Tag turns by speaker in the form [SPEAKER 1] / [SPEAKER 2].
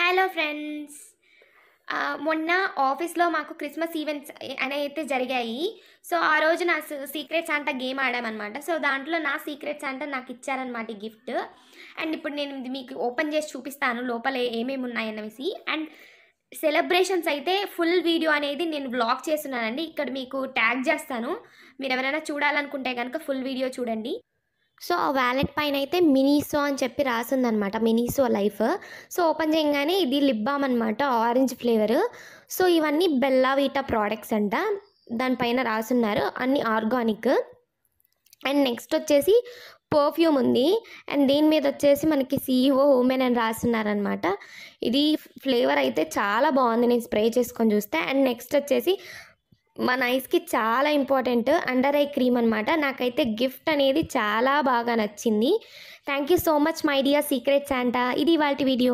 [SPEAKER 1] Hello friends. మొన్న ఆఫీస్‌లో మాకు క్రిస్మస్ ఈవెంట్స్ అనేవైతే జరిగాయి. సో, ఆ రోజు నా సీక్రెట్ సాంటా గేమ్ ఆడామనమాట. సో, దాంట్లో నా సీక్రెట్ సాంటా నాకిచ్చారనమాట ఈ గిఫ్ట్. అండ్ ఇప్పుడు నేను ఇది మీకు ఓపెన్ చేసి చూపిస్తాను లోపల ఏమేమి ఉన్నాయనేసి. అండ్ సెలబ్రేషన్స్ అయితే ఫుల్ వీడియో అనేది నేను వ్లాగ్ చేస్తున్నానండి. ఇక్కడ మీకు ట్యాగ్ చేస్తాను. మీరెవరైనా చూడాలనుకుంటే గనుక ఫుల్ వీడియో చూడండి. సో, ఆ వాలెట్ పైనైతే మినిసో అని చెప్పి రాసుందనమాట. Miniso life. సో, ఓపెన్ చేయంగానే ఇది లిప్ బామ్ అనమాట. Orange flavour. సో, ఇవన్నీ బెల్లా వీటా ప్రొడక్ట్స్ అంట. దానిపైన రాసున్నారు. అన్నీ ఆర్గానిక్. అండ్ నెక్స్ట్ వచ్చేసి పర్ఫ్యూమ్ ఉంది. అండ్ దీని మీద వచ్చేసి మనకి సీఈఓ ఉమెన్ అని రాస్తున్నారనమాట. ఇది ఫ్లేవర్ అయితే చాలా బాగుంది. నేను స్ప్రే చేసుకొని చూస్తే. అండ్ నెక్స్ట్ వచ్చేసి మన ఐస్‌కి చాలా ఇంపార్టెంట్ అండర్ ఐ క్రీమ్ అనమాట. నాకైతే గిఫ్ట్ అనేది చాలా బాగా నచ్చింది. Thank you so much my dear secret Santa. ఇది ఇవాల్టి వీడియో.